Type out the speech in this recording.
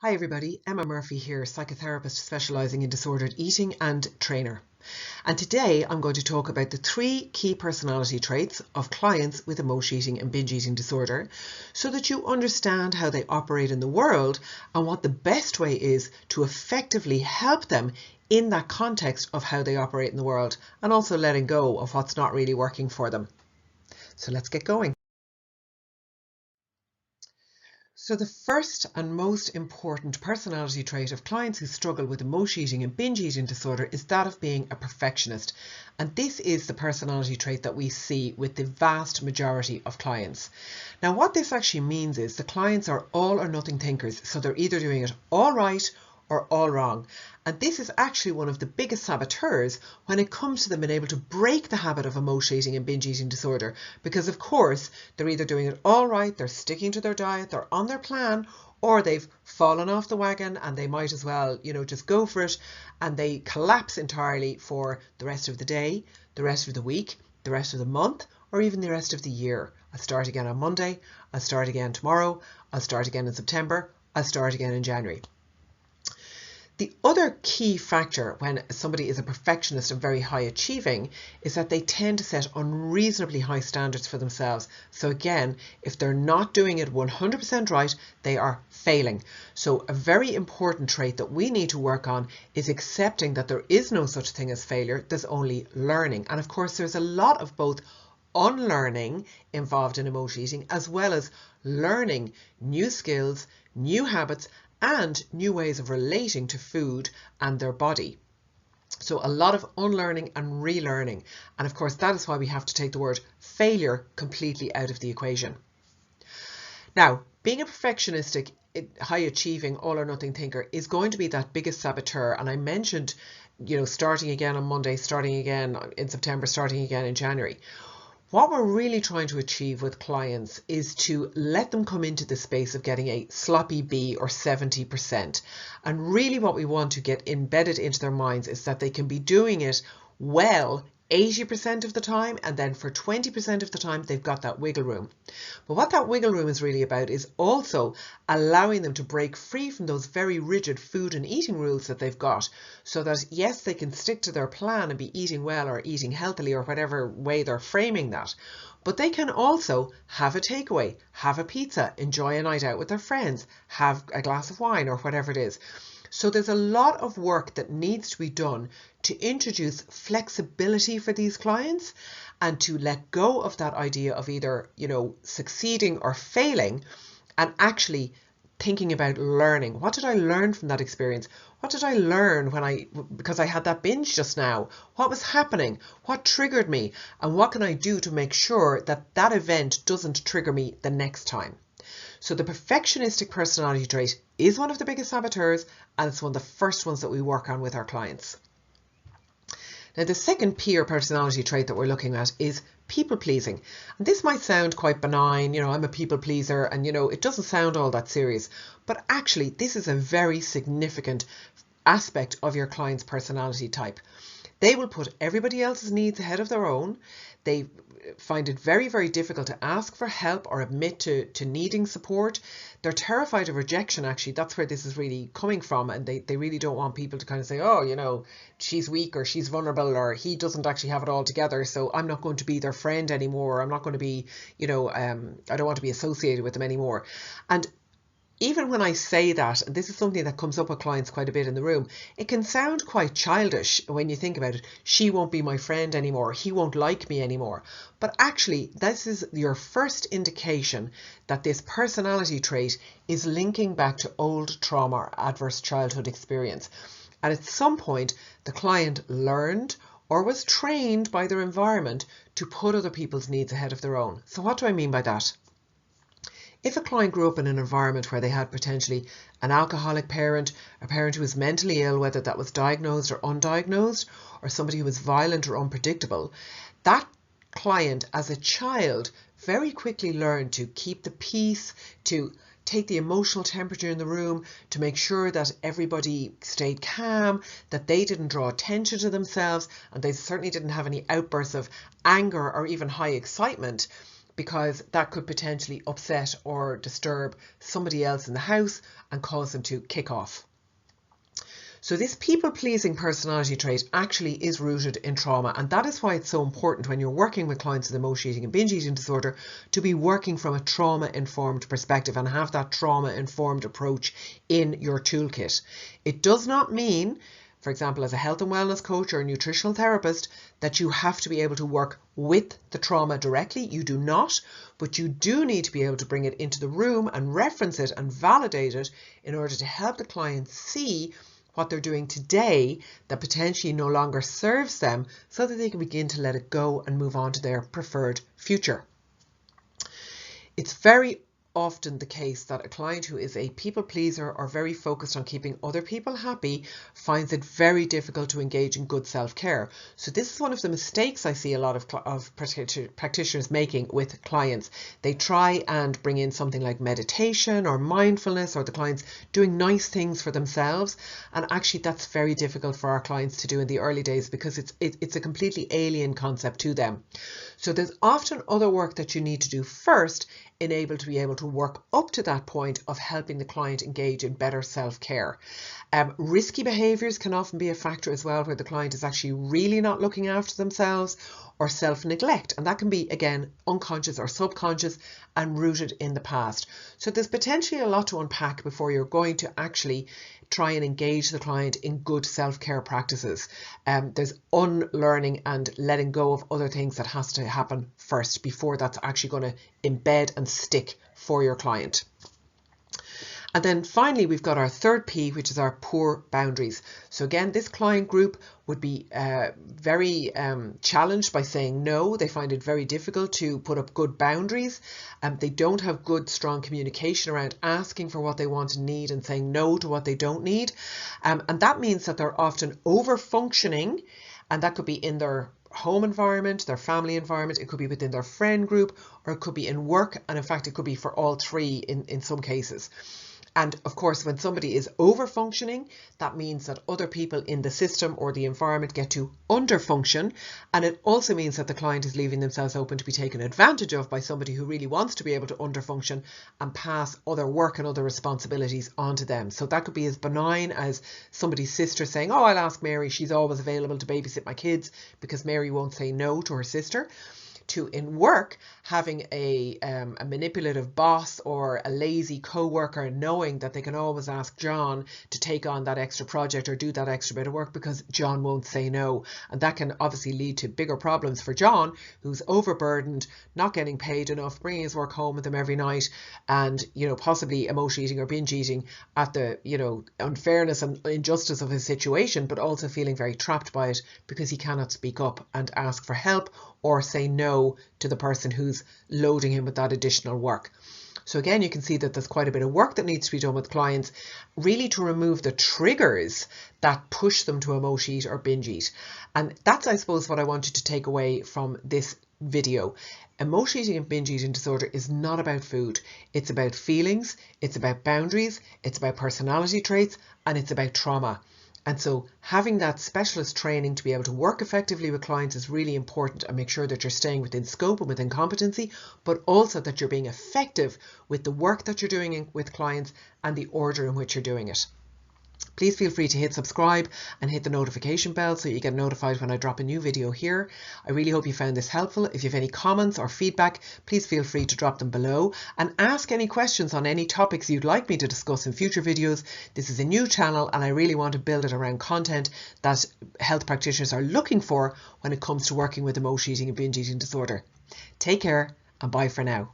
Hi everybody, Emma Murphy here, psychotherapist specialising in disordered eating and trainer. And today I'm going to talk about the 3 key personality traits of clients with emotion eating and binge eating disorder so that you understand how they operate in the world and what the best way is to effectively help them in that context of how they operate in the world, and also letting go of what's not really working for them. So let's get going. So the first and most important personality trait of clients who struggle with emotion eating and binge eating disorder is that of being a perfectionist. And this is the personality trait that we see with the vast majority of clients. Now, what this actually means is the clients are all or nothing thinkers. So they're either doing it all right or all wrong. And this is actually one of the biggest saboteurs when it comes to them being able to break the habit of emotion eating and binge eating disorder, because of course they're either doing it all right, they're sticking to their diet, they're on their plan, or they've fallen off the wagon and they might as well, just go for it, and they collapse entirely for the rest of the day, the rest of the week, the rest of the month, or even the rest of the year. I'll start again on Monday, I'll start again tomorrow, I'll start again in September, I'll start again in January. The other key factor when somebody is a perfectionist and very high achieving is that they tend to set unreasonably high standards for themselves. So again, if they're not doing it 100% right, they are failing. So a very important trait that we need to work on is accepting that there is no such thing as failure, there's only learning. And of course, there's a lot of both unlearning involved in emotion eating, as well as learning new skills, new habits, and new ways of relating to food and their body. So a lot of unlearning and relearning. And of course, that is why we have to take the word failure completely out of the equation. Now, being a perfectionistic, high achieving, all or nothing thinker is going to be that biggest saboteur. And I mentioned, starting again on Monday, starting again in September, starting again in January. What we're really trying to achieve with clients is to let them come into the space of getting a sloppy B or 70%. And really what we want to get embedded into their minds is that they can be doing it well 80% of the time, and then for 20% of the time they've got that wiggle room. But what that wiggle room is really about is also allowing them to break free from those very rigid food and eating rules that they've got, so that yes, they can stick to their plan and be eating well or eating healthily or whatever way they're framing that. But they can also have a takeaway, have a pizza, enjoy a night out with their friends, have a glass of wine or whatever it is. So there's a lot of work that needs to be done to introduce flexibility for these clients and to let go of that idea of either, succeeding or failing, and actually thinking about learning. What did I learn from that experience? What did I learn because I had that binge just now? What was happening? What triggered me? And what can I do to make sure that that event doesn't trigger me the next time? So the perfectionistic personality trait is one of the biggest saboteurs, and it's one of the first ones that we work on with our clients. Now, the second P or personality trait that we're looking at is people pleasing. And this might sound quite benign, I'm a people pleaser, and it doesn't sound all that serious, but actually this is a very significant aspect of your client's personality type. They will put everybody else's needs ahead of their own. They find it very, very difficult to ask for help or admit to needing support. They're terrified of rejection, actually. That's where this is really coming from. And they really don't want people to kind of say, oh, she's weak or she's vulnerable or he doesn't actually have it all together, so I'm not going to be their friend anymore. Or I'm not going to be, I don't want to be associated with them anymore. And even when I say that, and this is something that comes up with clients quite a bit in the room, it can sound quite childish when you think about it. She won't be my friend anymore. He won't like me anymore. But actually, this is your first indication that this personality trait is linking back to old trauma or adverse childhood experience. And at some point, the client learned or was trained by their environment to put other people's needs ahead of their own. So what do I mean by that? If a client grew up in an environment where they had potentially an alcoholic parent, a parent who was mentally ill, whether that was diagnosed or undiagnosed, or somebody who was violent or unpredictable, that client as a child very quickly learned to keep the peace, to take the emotional temperature in the room, to make sure that everybody stayed calm, that they didn't draw attention to themselves, and they certainly didn't have any outbursts of anger or even high excitement, because that could potentially upset or disturb somebody else in the house and cause them to kick off. So this people-pleasing personality trait actually is rooted in trauma, and that is why it's so important when you're working with clients with emotional eating and binge eating disorder to be working from a trauma-informed perspective and have that trauma-informed approach in your toolkit. It does not mean, for example, as a health and wellness coach or a nutritional therapist, that you have to be able to work with the trauma directly. You do not, but you do need to be able to bring it into the room and reference it and validate it in order to help the client see what they're doing today that potentially no longer serves them, so that they can begin to let it go and move on to their preferred future. It's very often the case that a client who is a people pleaser or very focused on keeping other people happy finds it very difficult to engage in good self-care. So this is one of the mistakes I see a lot of practitioners making with clients. They try and bring in something like meditation or mindfulness, or the clients doing nice things for themselves, and actually that's very difficult for our clients to do in the early days because it's a completely alien concept to them. So there's often other work that you need to do first to be able to work up to that point of helping the client engage in better self-care. Risky behaviours can often be a factor as well, where the client is actually really not looking after themselves, or self-neglect, and that can be, again, unconscious or subconscious and rooted in the past. So there's potentially a lot to unpack before you're going to actually try and engage the client in good self-care practices. There's unlearning and letting go of other things that has to happen first before that's actually going to embed and stick for your client. And then finally, we've got our third P, which is our poor boundaries. So again, this client group would be very challenged by saying no. They find it very difficult to put up good boundaries. They don't have good, strong communication around asking for what they want and need and saying no to what they don't need. And that means that they're often over-functioning, and that could be in their home environment, their family environment, it could be within their friend group, or it could be in work, and in fact it could be for all three in some cases. And of course, when somebody is over-functioning, that means that other people in the system or the environment get to under-function. And it also means that the client is leaving themselves open to be taken advantage of by somebody who really wants to be able to under-function and pass other work and other responsibilities onto them. So that could be as benign as somebody's sister saying, oh, I'll ask Mary, she's always available to babysit my kids, because Mary won't say no to her sister. To in work, having a manipulative boss or a lazy co-worker, knowing that they can always ask John to take on that extra project or do that extra bit of work because John won't say no. And that can obviously lead to bigger problems for John, who's overburdened, not getting paid enough, bringing his work home with him every night, and, you know, possibly emotional eating or binge eating at the, you know, unfairness and injustice of his situation, but also feeling very trapped by it because he cannot speak up and ask for help or say no to the person who's loading him with that additional work. So again, you can see that there's quite a bit of work that needs to be done with clients, really to remove the triggers that push them to emotion eat or binge eat. And that's, I suppose, what I want you to take away from this video. Emotional eating and binge eating disorder is not about food. It's about feelings, it's about boundaries, it's about personality traits, and it's about trauma. And so having that specialist training to be able to work effectively with clients is really important, and make sure that you're staying within scope and within competency, but also that you're being effective with the work that you're doing with clients and the order in which you're doing it. Please feel free to hit subscribe and hit the notification bell so you get notified when I drop a new video here. I really hope you found this helpful. If you have any comments or feedback, please feel free to drop them below and ask any questions on any topics you'd like me to discuss in future videos. This is a new channel and I really want to build it around content that health practitioners are looking for when it comes to working with emotional eating and binge eating disorder. Take care and bye for now.